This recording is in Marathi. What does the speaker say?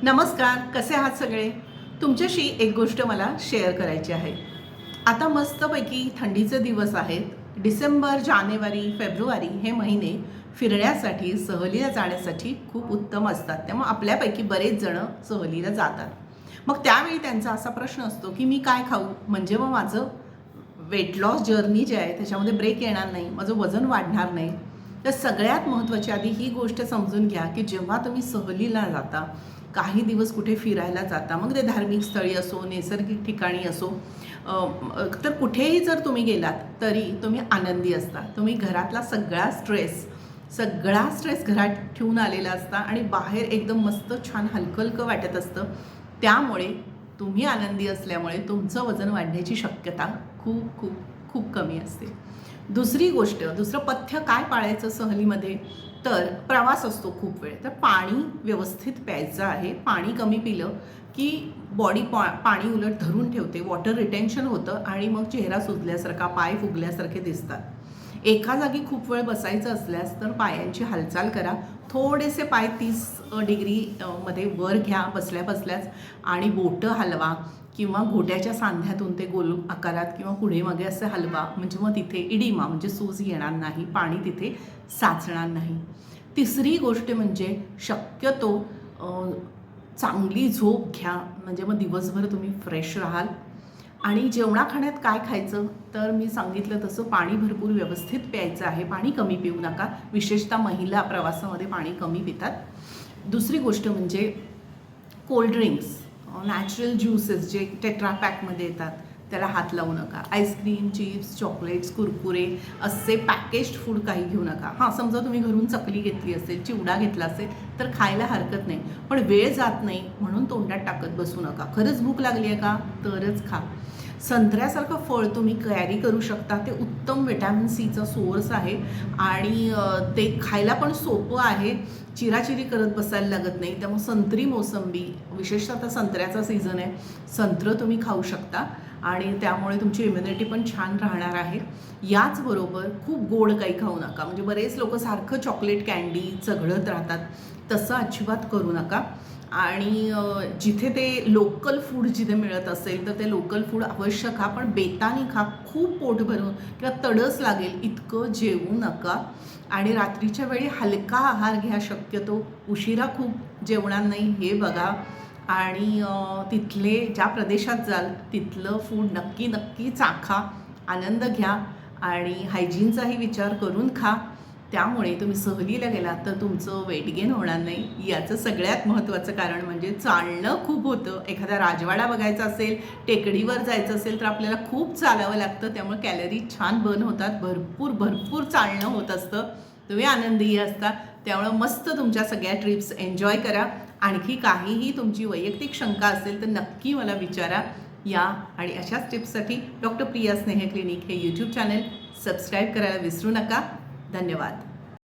नमस्कार, कसे आहात सगळे? तुमच्याशी एक गोष्ट मला शेअर करायची आहे. आता मस्तपैकी थंडीचे दिवस आहेत. डिसेंबर, जानेवारी, फेब्रुवारी हे महिने फिरण्यासाठी, सहलीला जाण्यासाठी खूप उत्तम असतात. त्यामुळे आपल्यापैकी बरेच जणं सहलीला जातात. मग त्यावेळी त्यांचा असा प्रश्न असतो, की मी काय खाऊ? म्हणजे मग माझं वेट लॉस जर्नी जे आहे त्याच्यामध्ये ब्रेक येणार नाही, माझं वजन वाढणार नाही. तर सगळ्यात महत्त्वाची आधी ही गोष्ट समजून घ्या, की जेव्हा तुम्ही सहलीला जाता, काही दिवस कुठे फिरायला जाता, मग ते धार्मिक स्थळी असो, नैसर्गिक ठिकाणी असो, तर कुठेही जर तुम्ही गेलात तरी तुम्ही आनंदी असता. तुम्ही घरातला सगळा स्ट्रेस घरात ठेवून आलेला असता आणि बाहेर एकदम मस्त छान हलकं वाटत असतं. त्यामुळे तुम्ही आनंदी असल्यामुळे तुमचं वजन वाढण्याची शक्यता खूप खूप खूप कमी असते. दुसरं पथ्य काय पाळायचं सहलीमध्ये? तर प्रवास असतो खूप वेळ, तर पाणी व्यवस्थित प्यायचं आहे. पाणी कमी पिलं की बॉडी पाणी उलट धरून ठेवते, वॉटर रिटेन्शन होतं आणि मग चेहरा सुजल्यासारखा, पाय फुगल्यासारखे दिसतात. एका जागी खूप वेळ बसायचं असल्यास तर पायांची हालचाल करा. थोडेसे पाय 30 डिग्री मध्ये वर घ्या बसल्या बसल्याच आणि बोटं हलवा किंवा घोट्याच्या सांध्यातून ते गोल आकारात किंवा पुढे मागे असं हलवा, म्हणजे मग तिथे इडिमा म्हणजे सूज येणार नाही, पाणी तिथे साचणार नाही. तिसरी गोष्ट म्हणजे शक्यतो चांगली झोप घ्या, म्हणजे मग दिवसभर तुम्ही फ्रेश राहाल. आणि जेवणाखाण्यात काय खायचं, तर मी सांगितलं तसं पाणी भरपूर व्यवस्थित प्यायचं आहे. पाणी कमी पिऊ नका, विशेषतः महिला प्रवासामध्ये पाणी कमी पितात. दुसरी गोष्ट म्हणजे कोल्ड ड्रिंक्स, नॅचरल ज्यूसेस जे टेट्रा पॅकमध्ये येतात त्याला हात लावू नका. आईस्क्रीम, चिप्स, चॉकलेट्स, कुरकुरे असे पॅकेज्ड फूड काही घेऊ नका. हां, समजा तुम्ही घरून चकली घेतली असेल, चिवडा घेतला असेल तर खायला हरकत नाही, पण वेळ जात नाही म्हणून तोंडात टाकत बसू नका. खरंच भूक लागली आहे का तरच खा. संत्र्यासारखं फळ तुम्ही कॅरी करू शकता, ते उत्तम व्हिटॅमिन सीचा सोर्स आहे आणि ते खायला पण सोपं आहे, चिराचिरी करत बसायला लागत नाही. त्यामुळे संत्री, मोसंबी, विशेषतः आता संत्र्याचा सीझन आहे, संत्रं तुम्ही खाऊ शकता आणि त्यामुळे तुमची इम्युनिटी पण छान राहणार आहे. याचबरोबर खूप गोड काही खाऊ नका, म्हणजे बरेच लोक सारखं चॉकलेट कँडी चघळत राहतात, तसं अजिबात करू नका. आणि जिथे ते लोकल फूड जिथे मिळत असेल तर ते लोकल फूड अवश्य खा, पण बेतानी खा. खूप पोट भरून किंवा तडस लागेल इतकं जेवू नका. आणि रात्रीच्या वेळी हलका आहार घ्या, शक्यतो उशिरा खूप जेवणार नाही हे बघा. आणि तिथले ज्या प्रदेशात जाल तिथलं फूड नक्की नक्की चाखा, आनंद घ्या आणि हायजीनचाही विचार करून खा. त्यामुळे तुम्ही सहलीला गेलात तर तुमचं वेट गेन होणार नाही. याचं सगळ्यात महत्त्वाचं कारण म्हणजे चालणं खूप होतं. एखादा राजवाडा बघायचा असेल, टेकडीवर जायचं असेल तर आपल्याला खूप चालावं लागतं, त्यामुळे कॅलरी छान बर्न होतात. भरपूर भरपूर चालणं होत असतं, तुम्ही आनंदीही असता. त्यामुळं मस्त तुमच्या सगळ्या ट्रिप्स एन्जॉय करा. आणखी काहीही तुमची वैयक्तिक शंका असेल तर नक्की मला विचारा. या आणि अशाच टिप्ससाठी डॉक्टर प्रिया स्नेह क्लिनिक हे यूट्यूब चॅनल सबस्क्राईब करायला विसरू नका. धन्यवाद.